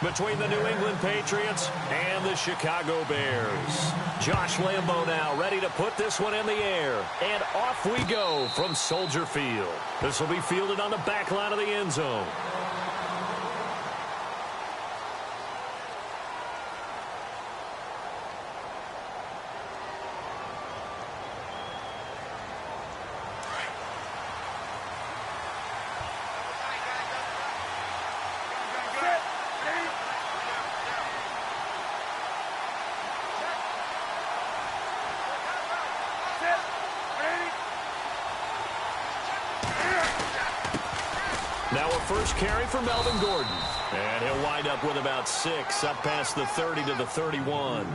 between the New England Patriots and the Chicago Bears. Josh Lambo now ready to put this one in the air. And off we go from Soldier Field. This will be fielded on the back line of the end zone. Now a first carry for Melvin Gordon. And he'll wind up with about 6, up past the 30 to the 31.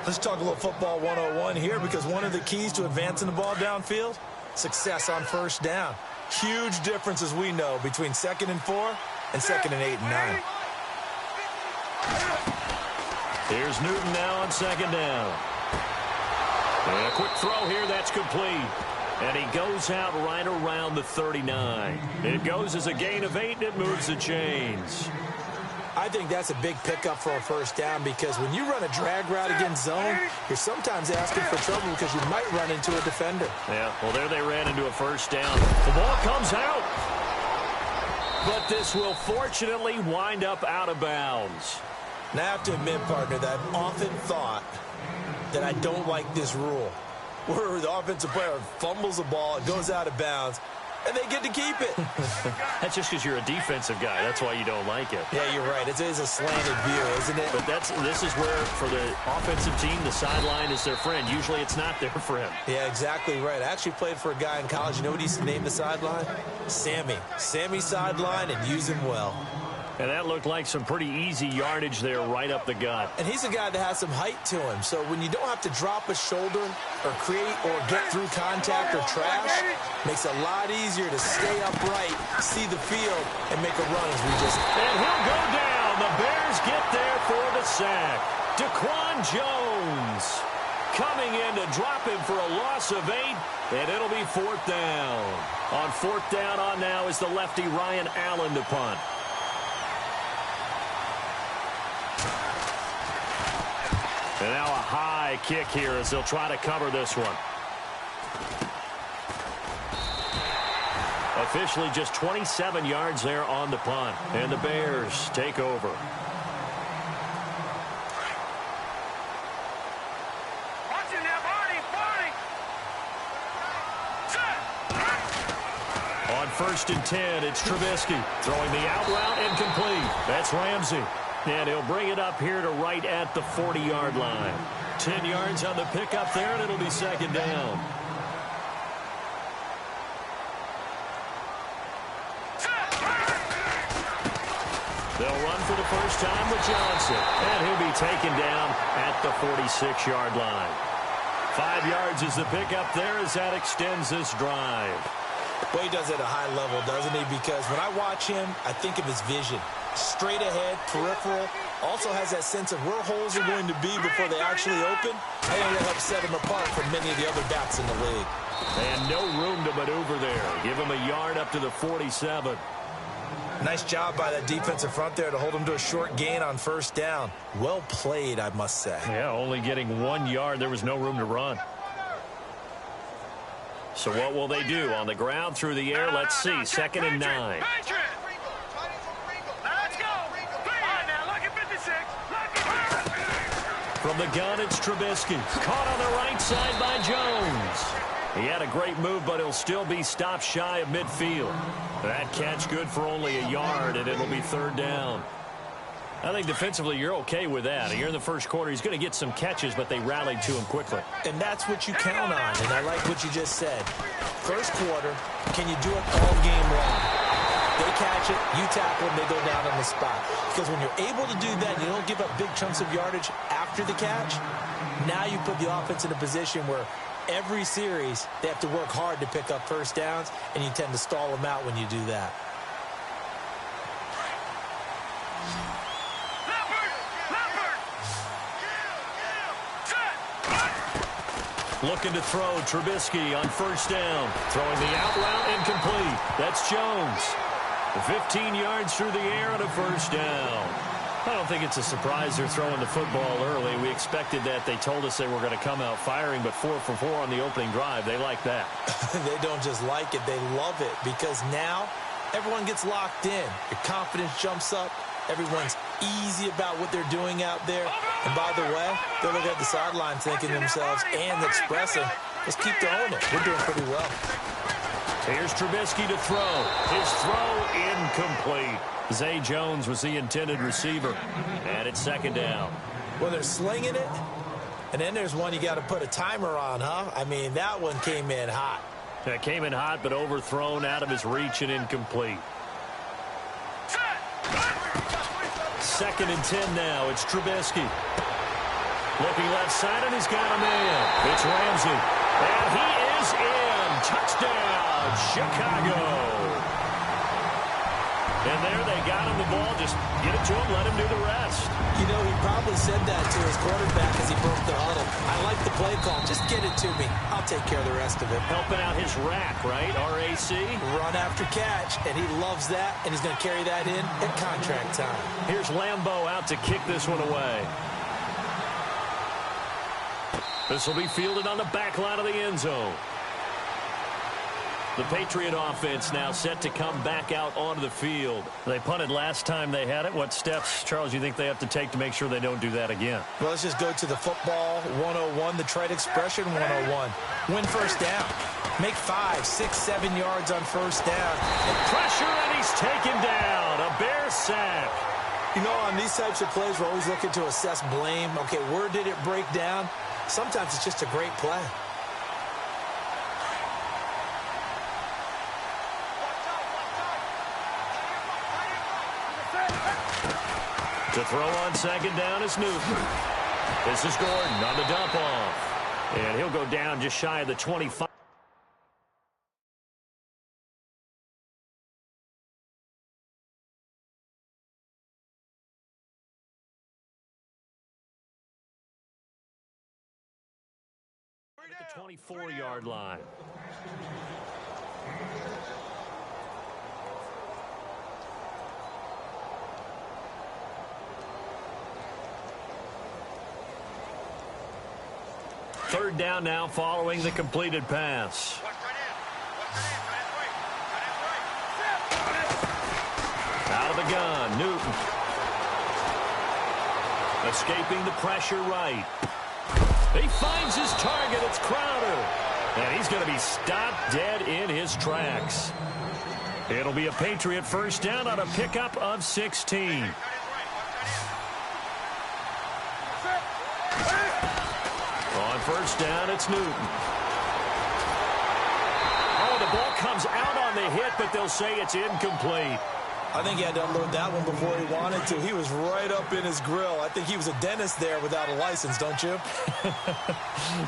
Let's talk a little football 101 here, because one of the keys to advancing the ball downfield, success on first down. Huge difference, as we know, between 2nd and 4 and 2nd and 8 and 9. Here's Newton now on 2nd down. And a quick throw here, that's complete. And he goes out right around the 39. It goes as a gain of 8, and it moves the chains. I think that's a big pickup for a first down, because when you run a drag route against zone, you're sometimes asking for trouble because you might run into a defender. Yeah, well, there they ran into a first down. The ball comes out. But this will fortunately wind up out of bounds. Now, I have to admit, partner, that I've often thought that I don't like this rule, where the offensive player fumbles the ball, it goes out of bounds, and they get to keep it. That's just because you're a defensive guy. That's why you don't like it. Yeah, you're right. It is a slanted view, isn't it? But this is where, for the offensive team, the sideline is their friend. Usually it's not there for him. Yeah, exactly right. I actually played for a guy in college. You know what he used to name the sideline? Sammy. Sammy sideline, and use him well. And that looked like some pretty easy yardage there right up the gut. And he's a guy that has some height to him. So when you don't have to drop a shoulder or create or get through contact or trash, makes it a lot easier to stay upright, see the field, and make a run as we just... And he'll go down. The Bears get there for the sack. Daquan Jones coming in to drop him for a loss of 8, and it'll be 4th down. On 4th down on now is the lefty Ryan Allen to punt. And now a high kick here as they'll try to cover this one. Officially just 27 yards there on the punt. And the Bears take over. On 1st and 10, it's Trubisky throwing the out route incomplete. That's Ramsey. And he'll bring it up here to right at the 40-yard line. 10 yards on the pickup there, and it'll be 2nd down. They'll run for the first time with Johnson. And he'll be taken down at the 46-yard line. 5 yards is the pickup there as that extends this drive. Well, he does it at a high level, doesn't he? Because when I watch him, I think of his vision. Straight ahead, peripheral. Also has that sense of where holes are going to be before they actually open. I think that helps set him apart from many of the other backs in the league. And no room to maneuver there. Give him a yard up to the 47. Nice job by that defensive front there to hold him to a short gain on 1st down. Well played, I must say. Yeah, only getting 1 yard. There was no room to run. So what will they do? On the ground, through the air, let's see. 2nd and 9. From the gun, it's Trubisky. Caught on the right side by Jones. He had a great move, but he'll still be stopped shy of midfield. That catch good for only a yard, and it'll be 3rd down. I think defensively you're okay with that. Here in the first quarter, he's going to get some catches, but they rallied to him quickly. And that's what you count on, and I like what you just said. First quarter, can you do it all game long? They catch it, you tackle them, they go down on the spot. Because when you're able to do that, you don't give up big chunks of yardage after the catch. Now you put the offense in a position where every series they have to work hard to pick up first downs, and you tend to stall them out when you do that. Looking to throw, Trubisky on 1st down. Throwing the out route incomplete. That's Jones. 15 yards through the air and a 1st down. I don't think it's a surprise they're throwing the football early. We expected that. They told us they were going to come out firing, but 4 for 4 on the opening drive. They like that. They don't just like it. They love it because now everyone gets locked in. Your confidence jumps up. Everyone's easy about what they're doing out there. And by the way, they're looking at the sideline thinking to themselves and expressing, let's keep throwing it. We're doing pretty well. Here's Trubisky to throw. His throw incomplete. Zay Jones was the intended receiver. And it's second down. Well, they're slinging it. And then there's one you got to put a timer on, huh? I mean, that one came in hot. That came in hot, but overthrown out of his reach and incomplete. Second and 10 now. It's Trubisky. Looking left side, and he's got a man. It's Ramsey. And he is in. Touchdown, Chicago. And there they got him the ball. Just get it to him, let him do the rest. You know, he probably said that to his quarterback as he broke the huddle. I like the play call. Just get it to me. I'll take care of the rest of it. Helping out his rack, right? RAC. Run after catch, and he loves that, and he's going to carry that in at contract time. Here's Lambeau out to kick this one away. This will be fielded on the back line of the end zone. The Patriot offense now set to come back out onto the field. They punted last time they had it. What steps, Charles, you think they have to take to make sure they don't do that again? Well, let's just go to the football 101, the trade expression 101. Win first down. Make 5, 6, 7 yards on first down. Pressure, and he's taken down. A Bear sack. You know, on these types of plays, we're always looking to assess blame. Okay, where did it break down? Sometimes it's just a great play. To throw on second down is Newton. This is Gordon on the dump off. And he'll go down just shy of the 25. At the 24-yard line. Third down now following the completed pass. Out of the gun, Newton. Escaping the pressure right. He finds his target. It's Crowder. And he's going to be stopped dead in his tracks. It'll be a Patriot first down on a pickup of 16. On first down, it's Newton. Oh, the ball comes out on the hit, but they'll say it's incomplete. I think he had to unload that one before he wanted to. He was right up in his grill. I think he was a dentist there without a license, don't you?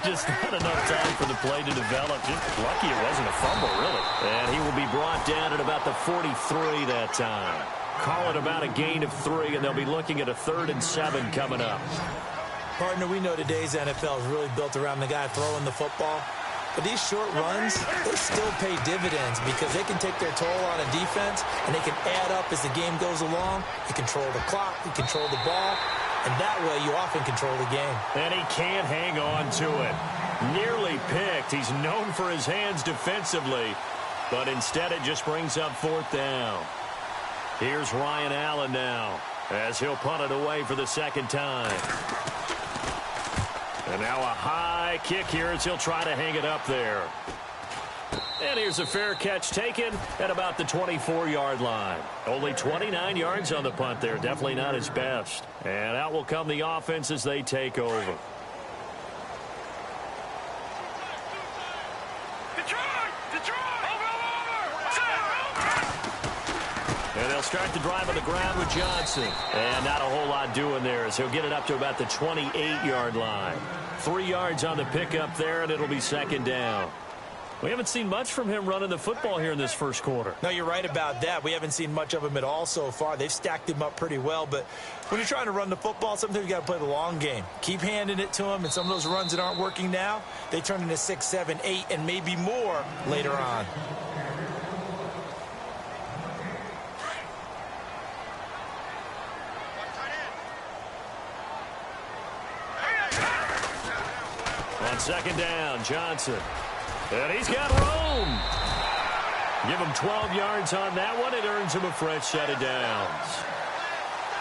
Just not enough time for the play to develop. Just lucky it wasn't a fumble, really. And he will be brought down at about the 43 that time. Call it about a gain of 3, and they'll be looking at a 3rd and 7 coming up. Partner, we know today's NFL is really built around the guy throwing the football. But these short runs, they still pay dividends because they can take their toll on a defense, and they can add up as the game goes along. You control the clock, you control the ball, and that way you often control the game. And he can't hang on to it. Nearly picked. He's known for his hands defensively, but instead it just brings up 4th down. Here's Ryan Allen now as he'll punt it away for the second time. And now a high kick here as he'll try to hang it up there. And here's a fair catch taken at about the 24-yard line. Only 29 yards on the punt there. Definitely not his best. And out will come the offense as they take over. And they'll start the drive on the ground with Johnson. And not a whole lot doing there as he'll get it up to about the 28-yard line. 3 yards on the pickup there, and it'll be second down. We haven't seen much from him running the football here in this first quarter. No, you're right about that. We haven't seen much of him at all so far. They've stacked him up pretty well, but when you're trying to run the football, sometimes you got to play the long game. Keep handing it to him, and some of those runs that aren't working now, they turn into 6, 7, 8, and maybe more later on. On second down, Johnson. And he's got room. Give him 12 yards on that one. It earns him a fresh set of downs.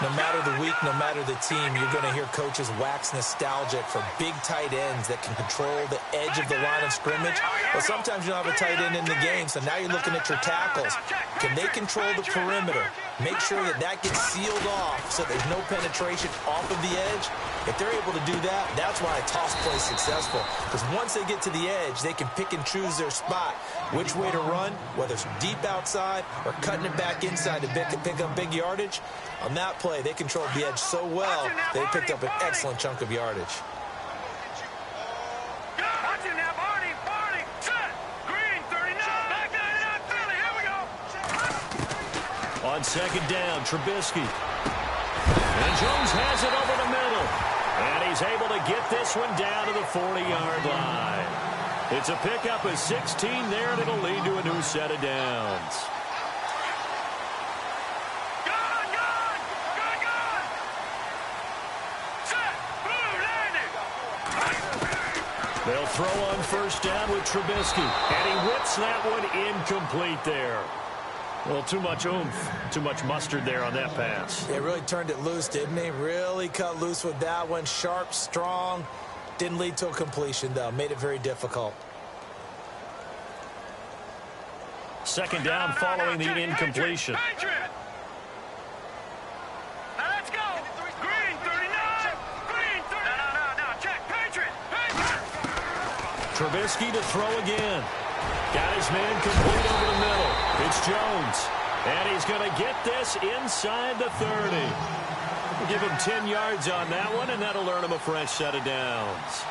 No matter the week, no matter the team, you're going to hear coaches wax nostalgic for big tight ends that can control the edge of the line of scrimmage. But sometimes you don't have a tight end in the game, so now you're looking at your tackles. Can they control the perimeter? Make sure that that gets sealed off so there's no penetration off of the edge. If they're able to do that, that's why a toss play is successful. Because once they get to the edge, they can pick and choose their spot, which way to run, whether it's deep outside or cutting it back inside to pick up big yardage. On that play, they controlled the edge so well, they picked up an excellent chunk of yardage. On second down, Trubisky. And Jones has it over the middle. And he's able to get this one down to the 40-yard line. It's a pickup of 16 there, and it'll lead to a new set of downs. They'll throw on first down with Trubisky. And he whips that one incomplete there. Well, too much oomph, too much mustard there on that pass. They really turned it loose, didn't they? Really cut loose with that one. Sharp, strong. Didn't lead to a completion, though. Made it very difficult. Second down following the incompletion. Let's go. Green 39. Green 30. Check. Patriot. Trubisky to throw again. Got his man complete over the middle. It's Jones. And he's going to get this inside the 30. We'll give him 10 yards on that one, and that'll earn him a fresh set of downs.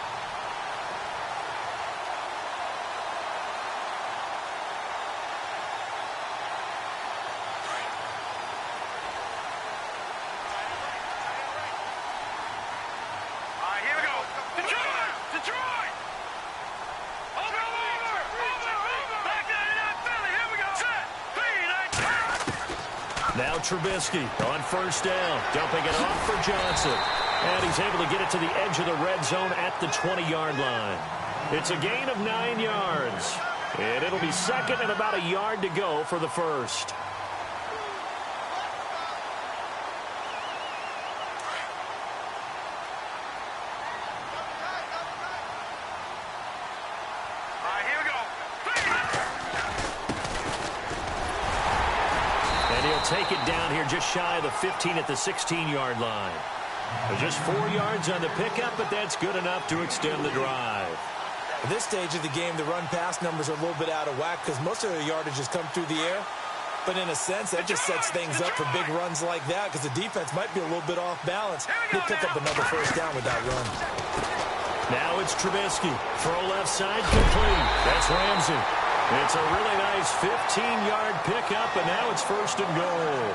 All right, here we go. Detroit. Detroit. Now Trubisky on first down, dumping it off for Johnson. And he's able to get it to the edge of the red zone at the 20-yard line. It's a gain of 9 yards. And it'll be second and about a yard to go for the first. Take it down here just shy of the 15 at the 16-yard line. Just 4 yards on the pickup, but that's good enough to extend the drive. At this stage of the game, the run-pass numbers are a little bit out of whack because most of their yardage has come through the air. But in a sense, that just sets things up for big runs like that because the defense might be a little bit off balance. They pick up another first down with that run. Now it's Trubisky. Throw left side complete. That's Ramsey. It's a really nice 15-yard pickup, and now it's first and goal.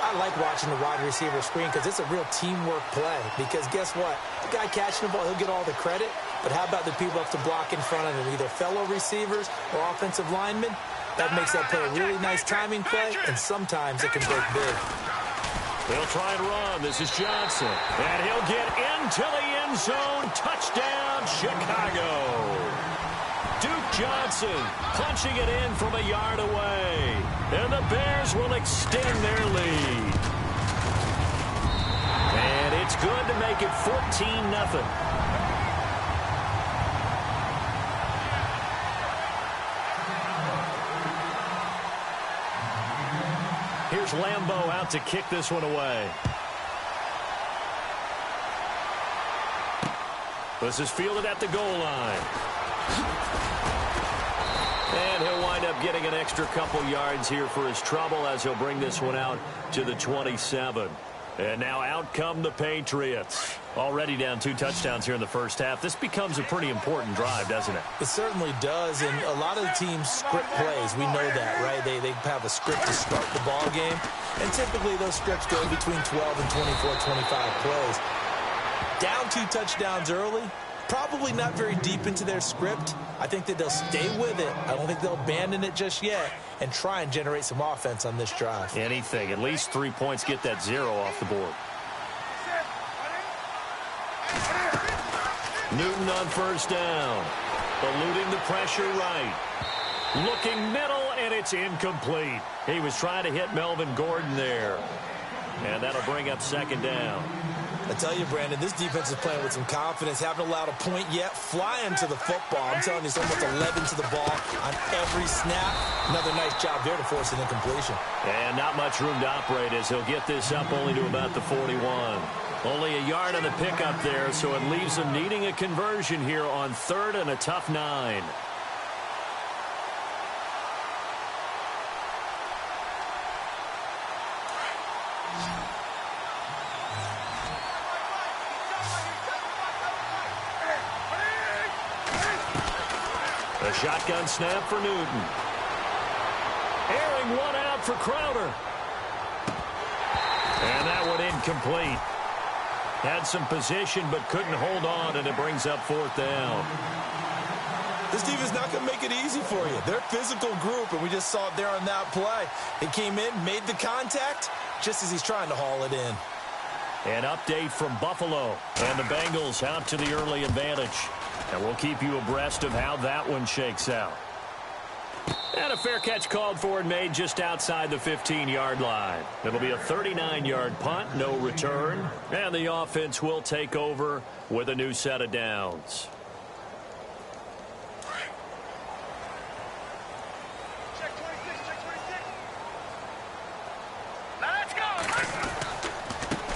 I like watching the wide receiver screen because it's a real teamwork play. Because guess what? The guy catching the ball, he'll get all the credit. But how about the people up to block in front of him, either fellow receivers or offensive linemen? That makes that play a really nice timing play, and sometimes it can break big. They'll try and run. This is Johnson. And he'll get into the end zone. Touchdown, Chicago. Duke Johnson punching it in from a yard away. And the Bears will extend their lead. And it's good to make it 14-0. Here's Lambeau out to kick this one away. This is fielded at the goal line. And he'll wind up getting an extra couple yards here for his trouble as he'll bring this one out to the 27. And now out come the Patriots. Already down 2 touchdowns here in the first half. This becomes a pretty important drive, doesn't it? It certainly does, and a lot of the teams script plays. We know that, right? They have a script to start the ball game, and typically those scripts go between 12 and 24, 25 plays. Down 2 touchdowns early, probably not very deep into their script. I think that they'll stay with it. I don't think they'll abandon it just yet and try and generate some offense on this drive. Anything. At least 3 points, get that 0 off the board. Newton on first down. Eluding the pressure right. Looking middle, and it's incomplete. He was trying to hit Melvin Gordon there. And that'll bring up second down. I tell you, Brandon, this defense is playing with some confidence. Haven't allowed a point yet. Flying to the football. I'm telling you, it's almost 11 to the ball on every snap. Another nice job there to force an incompletion. And not much room to operate as he'll get this up only to about the 41. Only a yard on the pickup there, so it leaves them needing a conversion here on third and a tough 9. A shotgun snap for Newton. Airing one out for Crowder. And that one incomplete. Had some position but couldn't hold on, and it brings up fourth down. This defense is not going to make it easy for you. They're a physical group, and we just saw it there on that play. He came in, made the contact, just as he's trying to haul it in. An update from Buffalo, and the Bengals out to the early advantage. And we'll keep you abreast of how that one shakes out. And a fair catch called for and made just outside the 15-yard line. It'll be a 39-yard punt, no return. And the offense will take over with a new set of downs.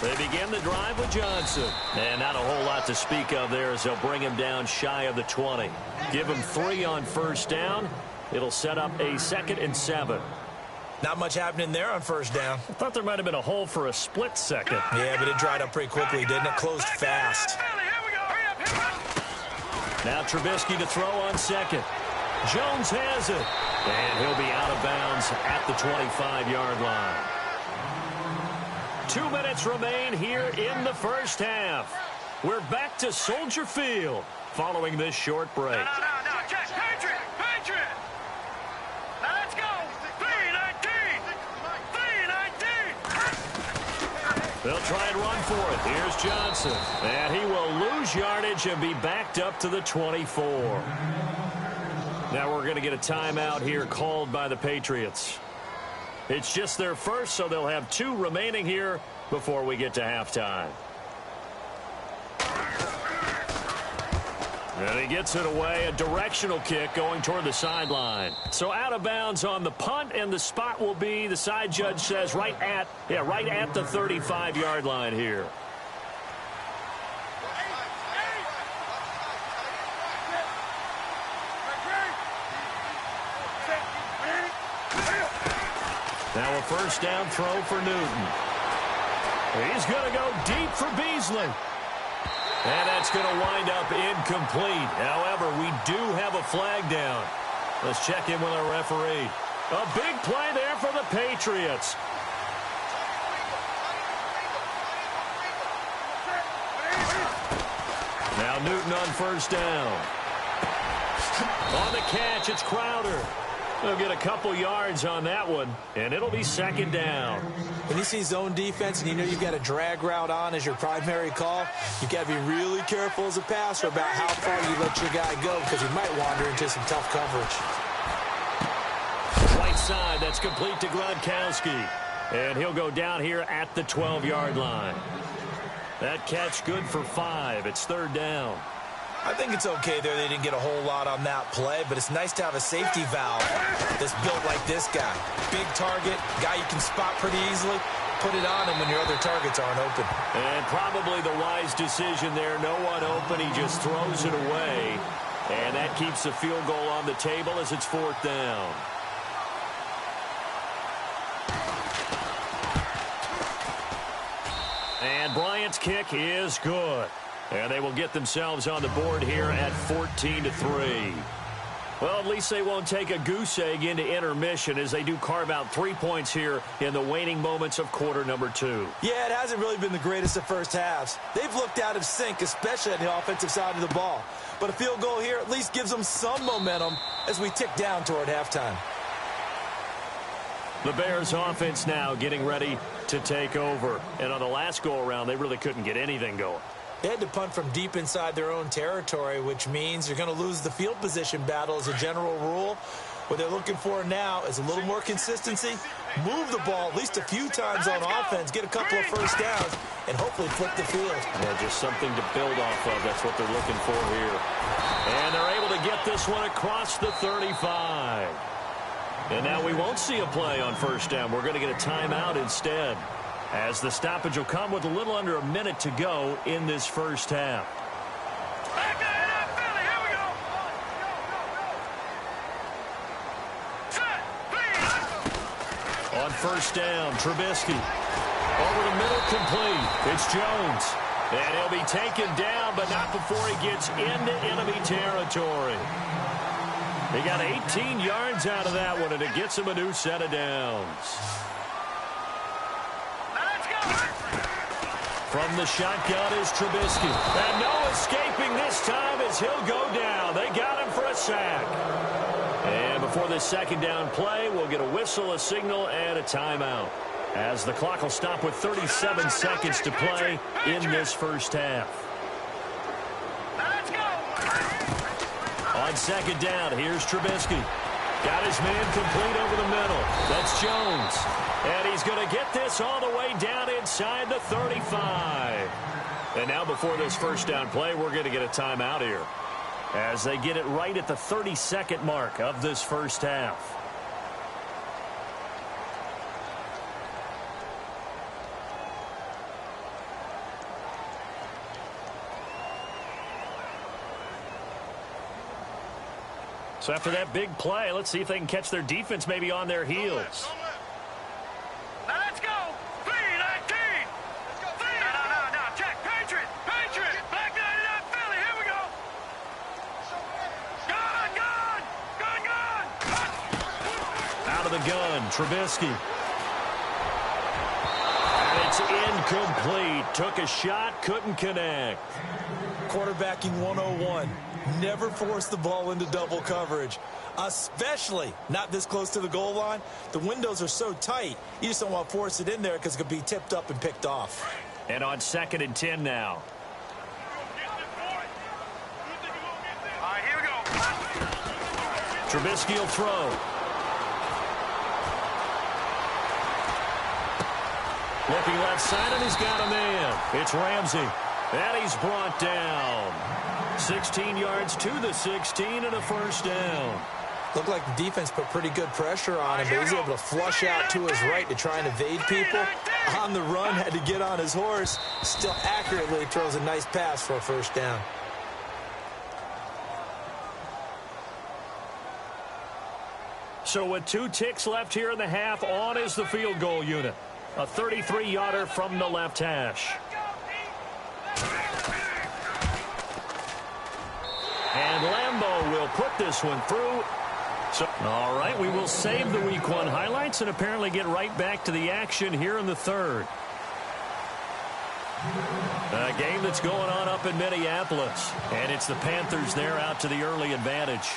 They begin the drive with Johnson. And not a whole lot to speak of there as they'll bring him down shy of the 20. Give him 3 on first down. It'll set up a 2nd and 7. Not much happening there on first down. I thought there might have been a hole for a split second. Yeah, but it dried up pretty quickly, didn't it? Closed fast. Now Trubisky to throw on second. Jones has it. And he'll be out of bounds at the 25-yard line. 2 minutes remain here in the first half. We're back to Soldier Field following this short break. No, just Patriot. Now let's go. 3-19. They'll try and run for it. Here's Johnson. And he will lose yardage and be backed up to the 24. Now we're going to get a timeout here called by the Patriots. It's just their first, so they'll have 2 remaining here before we get to halftime. And he gets it away, a directional kick going toward the sideline. So out of bounds on the punt, and the spot will be, the side judge says, right at the 35-yard line here. Now a first down throw for Newton. He's going to go deep for Beasley. And that's going to wind up incomplete. However, we do have a flag down. Let's check in with our referee. A big play there for the Patriots. Now Newton on first down. On the catch, it's Crowder. They'll get a couple yards on that one, and it'll be second down. When you see zone defense and you know you've got a drag route on as your primary call, you've got to be really careful as a passer about how far you let your guy go because he might wander into some tough coverage. Right side, that's complete to Gronkowski. And he'll go down here at the 12-yard line. That catch good for 5. It's third down. I think it's okay there. They didn't get a whole lot on that play, but it's nice to have a safety valve that's built like this guy. Big target, guy you can spot pretty easily. Put it on him when your other targets aren't open. And probably the wise decision there. No one open. He just throws it away. And that keeps the field goal on the table as it's fourth down. And Bryant's kick is good. And they will get themselves on the board here at 14-3. Well, at least they won't take a goose egg into intermission as they do carve out 3 points here in the waning moments of quarter number 2. Yeah, it hasn't really been the greatest of first halves. They've looked out of sync, especially on the offensive side of the ball. But a field goal here at least gives them some momentum as we tick down toward halftime. The Bears offense now getting ready to take over. And on the last go-around, they really couldn't get anything going. They had to punt from deep inside their own territory, which means you're going to lose the field position battle as a general rule. What they're looking for now is a little more consistency, move the ball at least a few times on offense, get a couple of first downs, and hopefully flip the field. Yeah, just something to build off of. That's what they're looking for here. And they're able to get this one across the 35. And now we won't see a play on first down. We're going to get a timeout instead, as the stoppage will come with a little under a minute to go in this first half. On first down, Trubisky. Over the middle, complete. It's Jones. And he'll be taken down, but not before he gets into enemy territory. He got 18 yards out of that one, and it gets him a new set of downs. From the shotgun is Trubisky. And no escaping this time as he'll go down. They got him for a sack. And before this second down play, we'll get a whistle, a signal, and a timeout, as the clock will stop with 37 seconds to play in this first half. On second down, here's Trubisky. Got his man complete over the middle. That's Jones. And he's going to get this all the way down inside the 35. And now before this first down play, we're going to get a timeout here, as they get it right at the 30-second mark of this first half. So after that big play, let's see if they can catch their defense maybe on their heels. Now let's go. 3-19. No. Check. Patriot. Back 99 Philly. Here we go. Gun. Out of the gun, Trubisky. And it's incomplete. Took a shot, couldn't connect. Quarterbacking 101. Never force the ball into double coverage, especially not this close to the goal line. The windows are so tight, you just don't want to force it in there because it could be tipped up and picked off. And on 2nd and 10 now. All right, here we go. Trubisky will throw. Looking left side, and he's got a man. It's Ramsey. And he's brought down. 16 yards to the 16 and a first down. Looked like the defense put pretty good pressure on him, but he was able to flush out to his right to try and evade people. On the run, had to get on his horse. Still accurately throws a nice pass for a first down. So with 2 ticks left here in the half, on is the field goal unit. A 33-yarder from the left hash. And Lambeau will put this one through. So, all right, we will save the Week 1 highlights and apparently get right back to the action here in the third. A game that's going on up in Minneapolis. And it's the Panthers there out to the early advantage.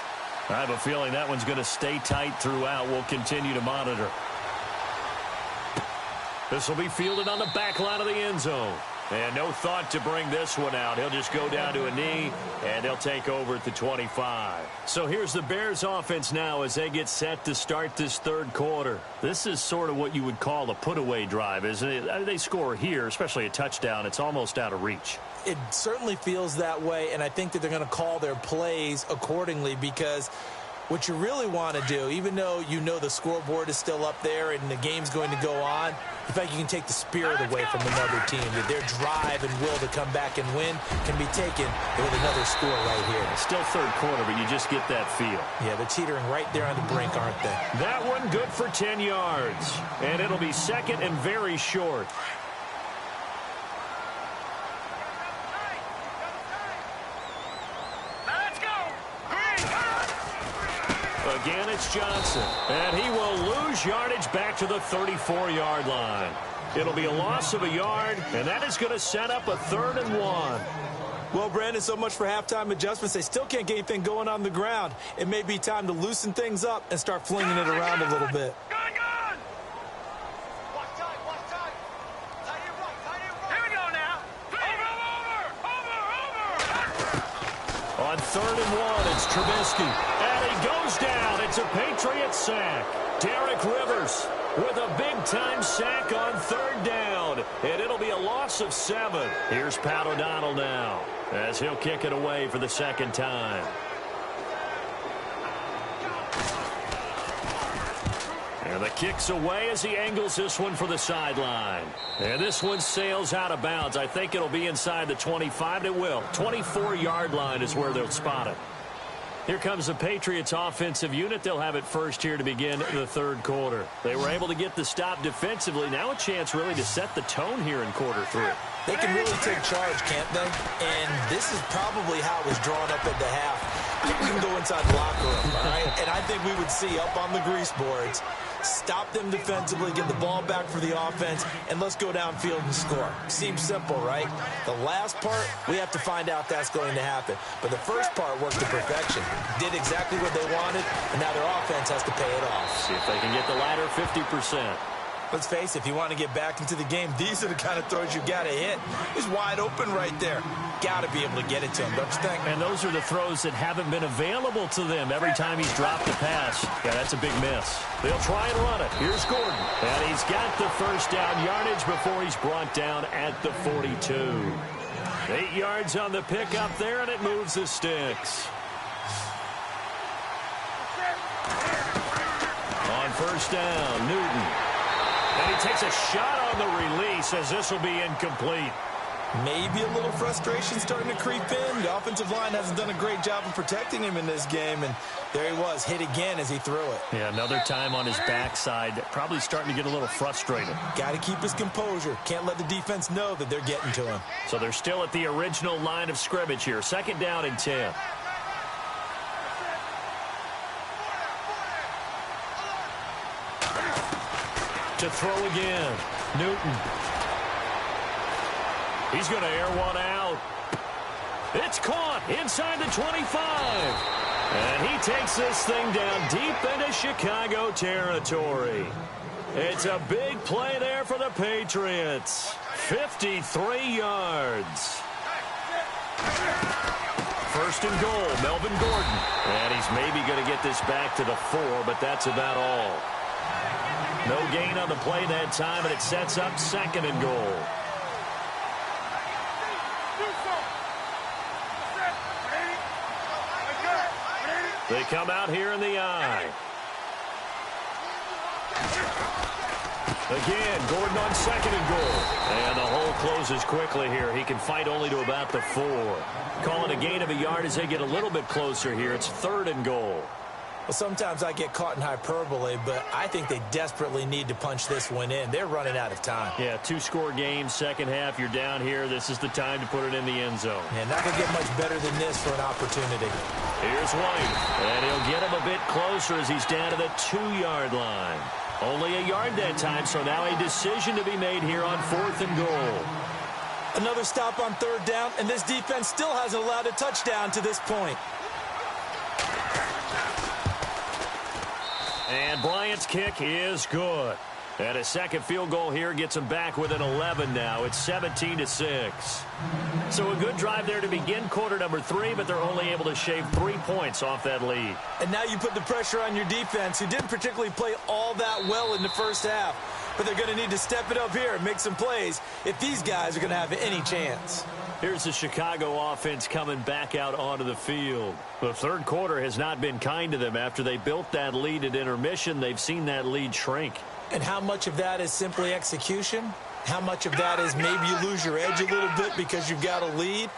I have a feeling that one's going to stay tight throughout. We'll continue to monitor. This will be fielded on the back line of the end zone. And no thought to bring this one out. He'll just go down to a knee, and they'll take over at the 25. So here's the Bears offense now as they get set to start this third quarter. This is sort of what you would call a put-away drive, isn't it? They score here, especially a touchdown. It's almost out of reach. It certainly feels that way, and I think that they're going to call their plays accordingly, because what you really want to do, even though you know the scoreboard is still up there and the game's going to go on, in fact, you can take the spirit away from another team. That their drive and will to come back and win can be taken with another score right here. It's still third quarter, but you just get that feel. Yeah, they're teetering right there on the brink, aren't they? That one good for 10 yards. And it'll be second and very short. Again, it's Johnson. And he will lose yardage back to the 34-yard line. It'll be a loss of a yard, and that is going to set up a 3rd and 1. Well, Brandon, so much for halftime adjustments. They still can't get anything going on the ground. It may be time to loosen things up and start flinging it around a little bit. Here we go now. Over. On 3rd and 1, it's Trubisky. And he goes down. It's a Patriots sack. Derek Rivers with a big-time sack on 3rd down. And it'll be a loss of 7. Here's Pat O'Donnell now as he'll kick it away for the 2nd time. And the kick's away as he angles this one for the sideline. And this one sails out of bounds. I think it'll be inside the 25. It will. 24-yard line is where they'll spot it. Here comes the Patriots offensive unit. They'll have it first here to begin the 3rd quarter. They were able to get the stop defensively. Now a chance really to set the tone here in quarter 3. They can really take charge, can't they? And this is probably how it was drawn up at the half. We can go inside the locker room, all right? And I think we would see up on the grease boards, stop them defensively, get the ball back for the offense, and let's go downfield and score. Seems simple, right? The last part, we have to find out that's going to happen. But the first part worked to perfection. Did exactly what they wanted, and now their offense has to pay it off. See if they can get the latter 50%. Let's face it, if you want to get back into the game, these are the kind of throws you got to hit. He's wide open right there. Got to be able to get it to him, don't you think? And those are the throws that haven't been available to them every time he's dropped a pass. Yeah, that's a big miss. They'll try and run it. Here's Gordon. And he's got the 1st down yardage before he's brought down at the 42. 8 yards on the pickup there, and it moves the sticks. On 1st down, Newton. And he takes a shot on the release as this will be incomplete. Maybe a little frustration starting to creep in. The offensive line hasn't done a great job of protecting him in this game, and there he was, hit again as he threw it. Yeah, another time on his backside, probably starting to get a little frustrated. Got to keep his composure. Can't let the defense know that they're getting to him. So they're still at the original line of scrimmage here. 2nd down and 10. To throw again, Newton. He's going to air one out. It's caught inside the 25. And he takes this thing down deep into Chicago territory. It's a big play there for the Patriots. 53 yards. 1st and goal, Melvin Gordon. And he's maybe going to get this back to the 4, but that's about all. No gain on the play that time, and it sets up 2nd and goal. They come out here in the eye. Again, Gordon on 2nd and goal. And the hole closes quickly here. He can fight only to about the 4. Calling a gain of a yard as they get a little bit closer here. It's 3rd and goal. Well, sometimes I get caught in hyperbole, but I think they desperately need to punch this one in. They're running out of time. Yeah, 2-score game, 2nd half. You're down here. This is the time to put it in the end zone. And not going to get much better than this for an opportunity. Here's White, and he'll get him a bit closer as he's down to the 2-yard line. Only a yard that time, so now a decision to be made here on 4th and goal. Another stop on 3rd down, and this defense still hasn't allowed a touchdown to this point. And Bryant's kick is good. And a 2nd field goal here gets him back within 11 now. It's 17-6. So a good drive there to begin quarter number 3, but they're only able to shave 3 points off that lead. And now you put the pressure on your defense, who didn't particularly play all that well in the 1st half. But they're going to need to step it up here and make some plays if these guys are going to have any chance. Here's the Chicago offense coming back out onto the field. The 3rd quarter has not been kind to them. After they built that lead at intermission, they've seen that lead shrink. And how much of that is simply execution? How much of that is maybe you lose your edge a little bit because you've got a lead?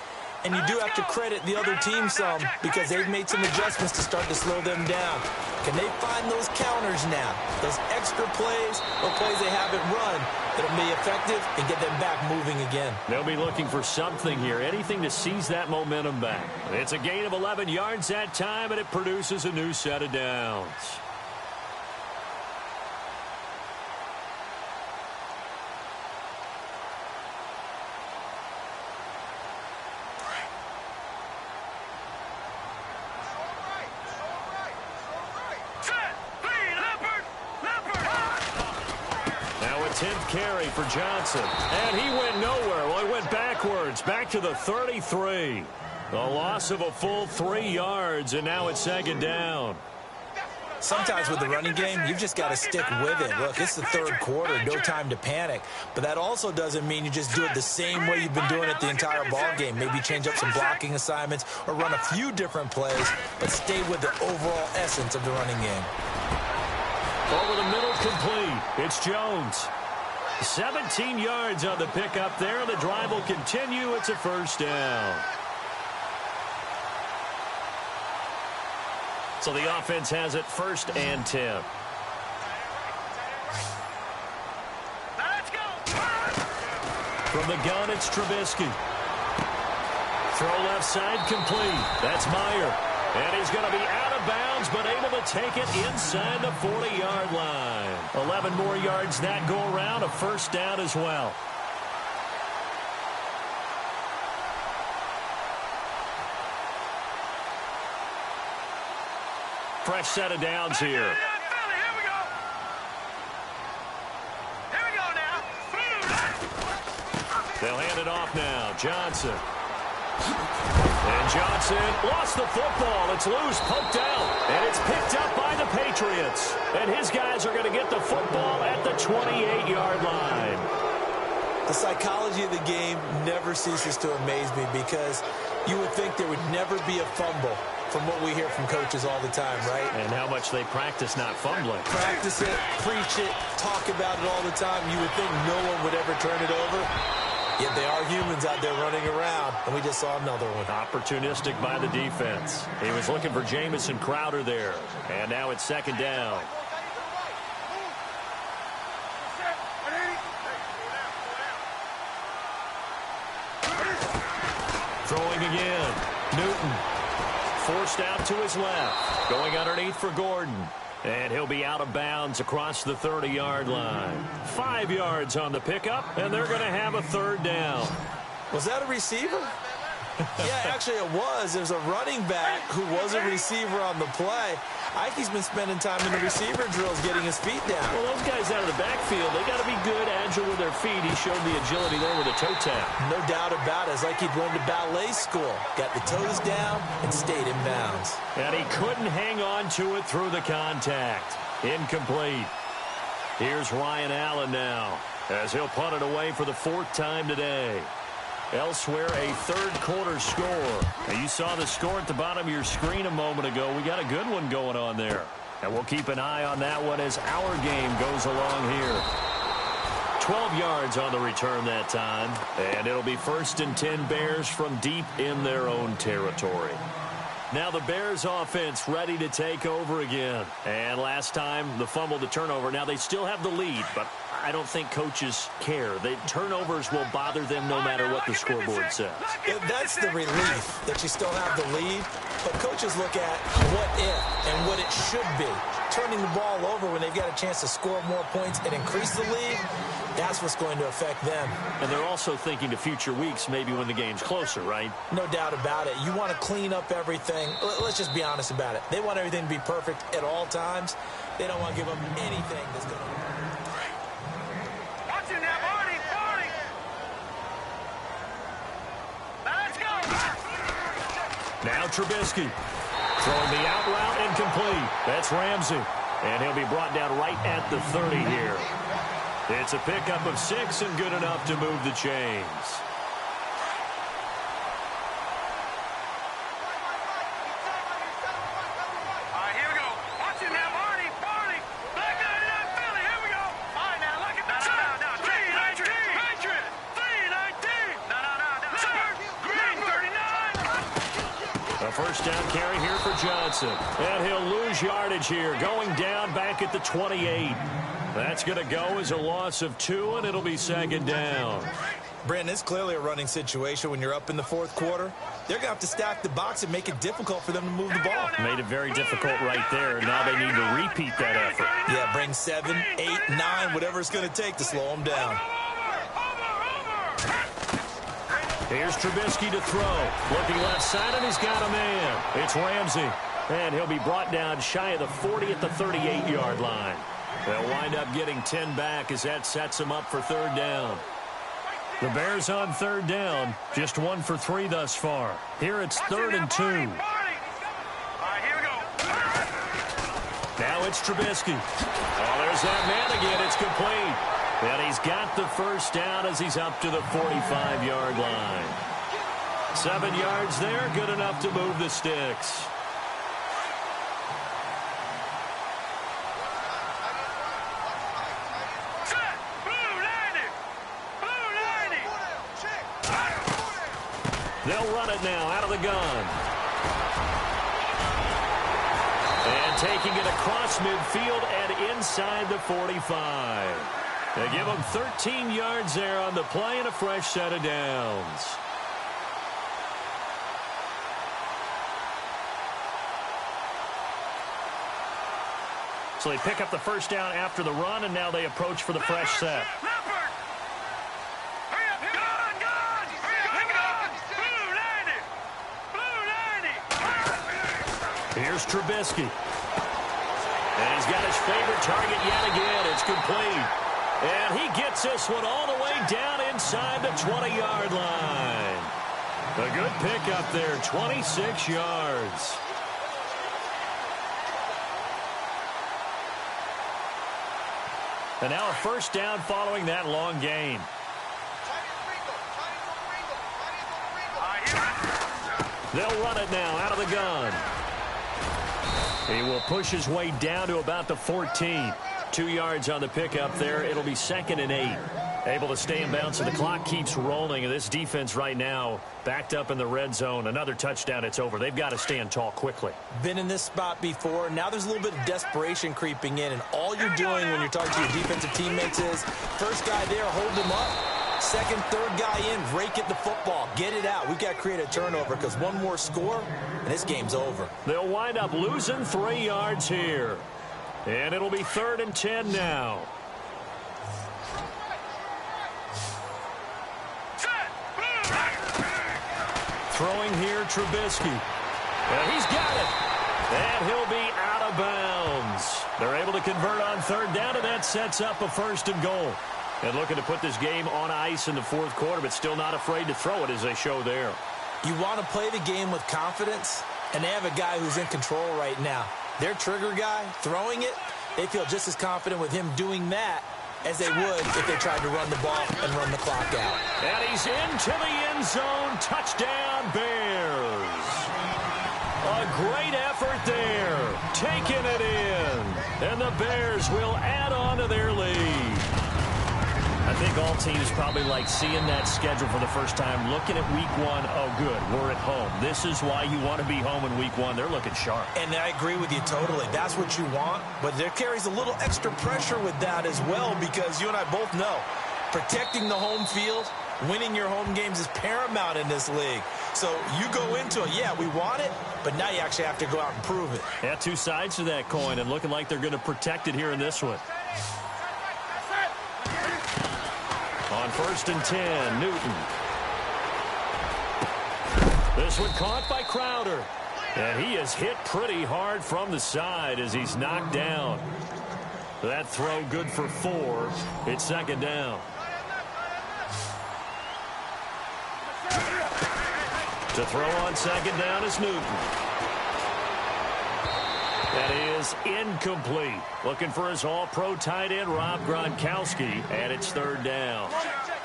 And you do have to credit the other team some because they've made some adjustments to start to slow them down. Can they find those counters now, those extra plays or plays they haven't run that'll be effective and get them back moving again? They'll be looking for something here, anything to seize that momentum back. It's a gain of 11 yards that time, and it produces a new set of downs. Now a 10th carry for Johnson. And he went nowhere. Well, he went backwards, back to the 33. A loss of a full 3 yards, and now it's second down. Sometimes with the running game, you've just got to stick with it. Look, it's the third quarter, no time to panic. But that also doesn't mean you just do it the same way you've been doing it the entire ball game. Maybe change up some blocking assignments or run a few different plays, but stay with the overall essence of the running game. Over the middle, complete. It's Jones. 17 yards on the pickup there. The drive will continue. It's a first down. So the offense has it 1st and 10. From the gun, it's Trubisky. Throw left side, complete. That's Meyer. And he's going to be out of bounds, but able to take it inside the 40-yard line. 11 more yards that go around, a first down as well. Fresh set of downs here. Here we go. Here we go now. They'll hand it off now. Johnson. And Johnson lost the football. It's loose, poked out, and it's picked up by the Patriots. And his guys are going to get the football at the 28-yard line. The psychology of the game never ceases to amaze me because you would think there would never be a fumble from what we hear from coaches all the time, right? And how much they practice not fumbling. Practice it, preach it, talk about it all the time. You would think no one would ever turn it over. Yet they are humans out there running around, and we just saw another one. Opportunistic by the defense. He was looking for Jamison Crowder there. And now it's second down. Throwing again. Newton. Forced out to his left. Going underneath for Gordon. And he'll be out of bounds across the 30-yard line. 5 yards on the pickup, and they're going to have a third down. Was that a receiver? Yeah, actually it was. There's a running back who was a receiver on the play. I think he's been spending time in the receiver drills getting his feet down. Well, those guys out of the backfield, they got to be good, agile with their feet. He showed the agility there with a toe tap. No doubt about it. It's like he'd run to ballet school. Got the toes down and stayed in bounds. And he couldn't hang on to it through the contact. Incomplete. Here's Ryan Allen now as he'll punt it away for the 4th time today. Elsewhere, a third-quarter score. Now, you saw the score at the bottom of your screen a moment ago. We got a good one going on there. And we'll keep an eye on that one as our game goes along here. 12 yards on the return that time. And it'll be 1st and 10 Bears from deep in their own territory. Now the Bears offense ready to take over again. And last time, the fumble, the turnover. Now they still have the lead, but I don't think coaches care. The turnovers will bother them no matter what the scoreboard says. That's the relief that you still have the lead. But coaches look at what if and what it should be. Turning the ball over when they've got a chance to score more points and increase the lead, that's what's going to affect them. And they're also thinking to future weeks, maybe when the game's closer, right? No doubt about it. You want to clean up everything. Let's just be honest about it. They want everything to be perfect at all times. They don't want to give them anything that's going to work. Watch it now, Barney, Barney. Now let's go. Now Trubisky. Throwing the out route incomplete. That's Ramsey. And he'll be brought down right at the 30 here. It's a pickup of 6 and good enough to move the chains. All right, here we go. Watch it now, Barney, Barney. Black 99 Philly, here we go. All right, now look at that. No. 319. Patriot. 319. No. Sir, green 39. A first down carry here for Johnson. And he'll lose yardage here. Going down back at the 28. That's going to go as a loss of 2, and it'll be second down. Brandon, it's clearly a running situation when you're up in the 4th quarter. They're going to have to stack the box and make it difficult for them to move the ball. Made it very difficult right there. Now they need to repeat that effort. Yeah, bring 7, 8, 9, whatever it's going to take to slow them down. Here's Trubisky to throw. Looking left side, and he's got a man. It's Ramsey. And he'll be brought down shy of the 40 at the 38-yard line. They'll wind up getting 10 back as that sets them up for 3rd down. The Bears on third down. Just 1 for 3 thus far. Here it's 3rd and 2. All right, here we go. Now it's Trubisky. Oh, there's that man again. It's complete. And he's got the first down as he's up to the 45-yard line. 7 yards there, good enough to move the sticks. Set. Blue 90. Blue 90. They'll run it now out of the gun. And taking it across midfield and inside the 45. They give them 13 yards there on the play and a fresh set of downs. So they pick up the first down after the run, and now they approach for the fresh set. Leopard. Hurry up, gun. Blue 90. Blue 90. Here's Trubisky. And he's got his favorite target yet again. It's complete. And he gets this one all the way down inside the 20-yard line. A good pickup there, 26 yards. And now a first down following that long gain. They'll run it now out of the gun. He will push his way down to about the 14. 2 yards on the pickup there. It'll be 2nd and 8. Able to stay in bounds, and the clock keeps rolling. And this defense right now backed up in the red zone. Another touchdown, it's over. They've got to stand tall quickly. Been in this spot before. Now there's a little bit of desperation creeping in. And all you're doing when you're talking to your defensive teammates is, first guy there, hold him up. Second, third guy in, rake at the football. Get it out. We've got to create a turnover because one more score, and this game's over. They'll wind up losing 3 yards here. And it'll be 3rd and 10 now. Throwing here, Trubisky. And he's got it. And he'll be out of bounds. They're able to convert on 3rd down, and that sets up a 1st and goal. And looking to put this game on ice in the 4th quarter, but still not afraid to throw it as they show there. You want to play the game with confidence, and they have a guy who's in control right now. Their trigger guy, throwing it, they feel just as confident with him doing that as they would if they tried to run the ball and run the clock out. And he's into the end zone. Touchdown, Bears. A great effort there. Taking it in. And the Bears will add on to their lead. I think all teams probably like seeing that schedule for the first time, looking at week 1. Oh, good, we're at home. This is why you want to be home in week 1. They're looking sharp. And I agree with you totally. That's what you want. But there carries a little extra pressure with that as well, because you and I both know protecting the home field, winning your home games is paramount in this league. So you go into it, yeah, we want it, but now you actually have to go out and prove it. Yeah, 2 sides to that coin, and looking like they're going to protect it here in this one. On 1st and 10, Newton. This one caught by Crowder. And he is hit pretty hard from the side as he's knocked down. That throw good for 4. It's 2nd down. To throw on 2nd down is Newton. That is incomplete. Looking for his all-pro tight end, Rob Gronkowski, and it's 3rd down.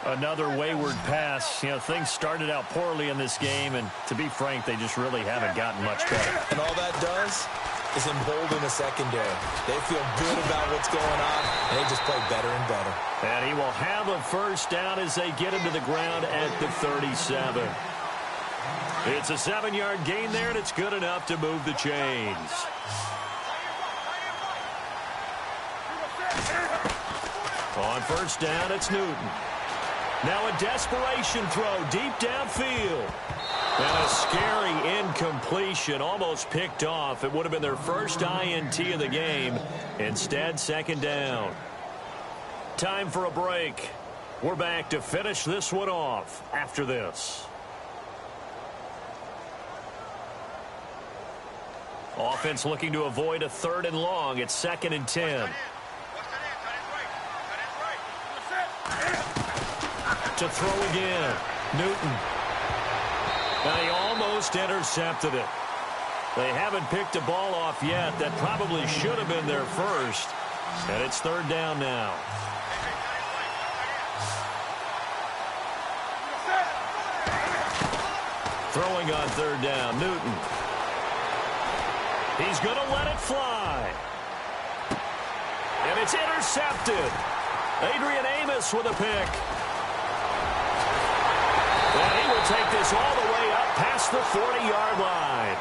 Another wayward pass. You know, things started out poorly in this game, and to be frank, they just really haven't gotten much better. And all that does is embolden the secondary. They feel good about what's going on, and they just play better and better. And he will have a first down as they get him to the ground at the 37. It's a 7-yard gain there, and it's good enough to move the chains. On 1st down, it's Newton. Now a desperation throw deep downfield. And a scary incompletion, almost picked off. It would have been their first INT of the game. Instead, 2nd down. Time for a break. We're back to finish this one off after this. Offense looking to avoid a 3rd and long. It's 2nd and 10. to throw again. Newton. Now he almost intercepted it. They haven't picked a ball off yet. That probably should have been their first. And it's third down now. Throwing on third down, Newton. He's going to let it fly. And it's intercepted. Adrian Amos with a pick. And he will take this all the way up past the 40-yard line.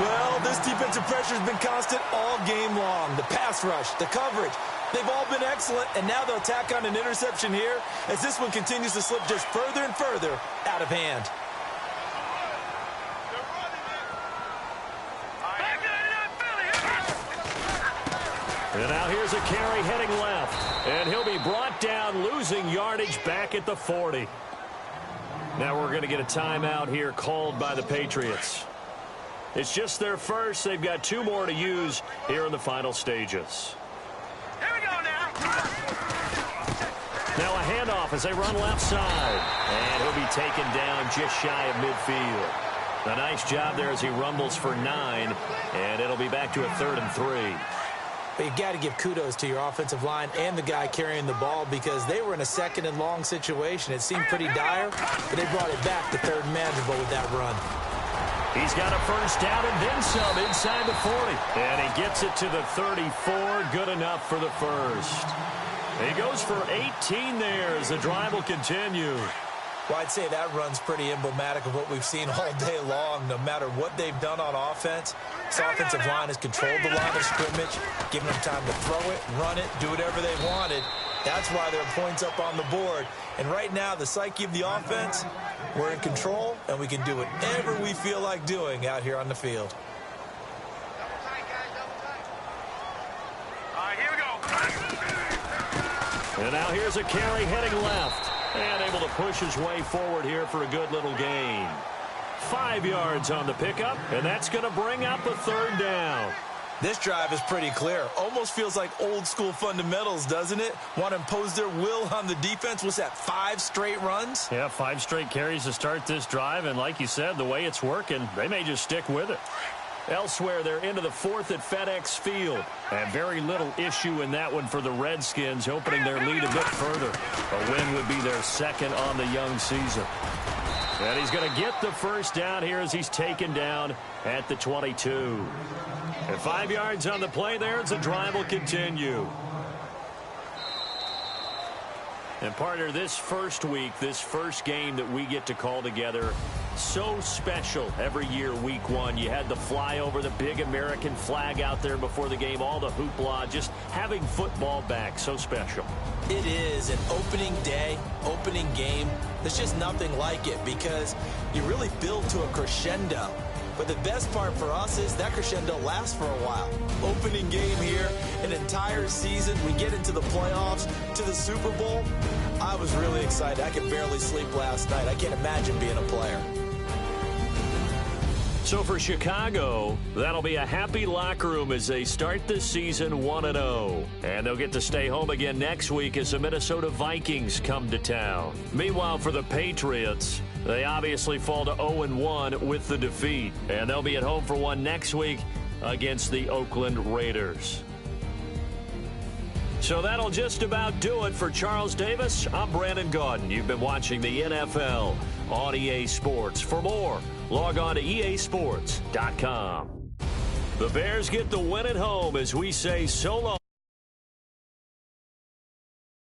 Well, this defensive pressure has been constant all game long. The pass rush, the coverage, they've all been excellent, and now they'll tack on an interception here as this one continues to slip just further and further out of hand. And now here's a carry heading left. And he'll be brought down, losing yardage back at the 40. Now we're going to get a timeout here called by the Patriots. It's just their first. They've got 2 more to use here in the final stages. Here we go now. Now a handoff as they run left side. And he'll be taken down just shy of midfield. A nice job there as he rumbles for 9. And it'll be back to a 3rd and 3. But you've got to give kudos to your offensive line and the guy carrying the ball because they were in a 2nd and long situation. It seemed pretty dire, but they brought it back to 3rd and manageable with that run. He's got a first down and then some inside the 40. And he gets it to the 34. Good enough for the first. He goes for 18 there as the drive will continue. Well, I'd say that run's pretty emblematic of what we've seen all day long. No matter what they've done on offense, this offensive line has controlled the line of scrimmage, giving them time to throw it, run it, do whatever they wanted. That's why there are points up on the board. And right now, the psyche of the offense, we're in control, and we can do whatever we feel like doing out here on the field. All right, here we go. And now here's a carry heading left. And able to push his way forward here for a good little gain. 5 yards on the pickup, and that's going to bring up a 3rd down. This drive is pretty clear. Almost feels like old school fundamentals, doesn't it? Want to impose their will on the defense. What's that, 5 straight runs? Yeah, 5 straight carries to start this drive, and like you said, the way it's working, they may just stick with it. Elsewhere, they're into the 4th at FedEx Field. And very little issue in that one for the Redskins, opening their lead a bit further. A win would be their 2nd on the young season. And he's going to get the first down here as he's taken down at the 22. And 5 yards on the play there as the drive will continue. And partner, this first week, this first game that we get to call together, so special every year, week 1. You had the flyover, the big American flag out there before the game, all the hoopla, just having football back, so special. It is an opening day, opening game. There's just nothing like it because you really build to a crescendo. But the best part for us is that crescendo lasts for a while. Opening game here, an entire season. We get into the playoffs, to the Super Bowl. I was really excited. I could barely sleep last night. I can't imagine being a player. So for Chicago, that'll be a happy locker room as they start this season 1-0. And they'll get to stay home again next week as the Minnesota Vikings come to town. Meanwhile, for the Patriots, they obviously fall to 0-1 with the defeat. And they'll be at home for one next week against the Oakland Raiders. So that'll just about do it for Charles Davis. I'm Brandon Gaudin. You've been watching the NFL on EA Sports. For more, log on to easports.com. The Bears get the win at home as we say so long.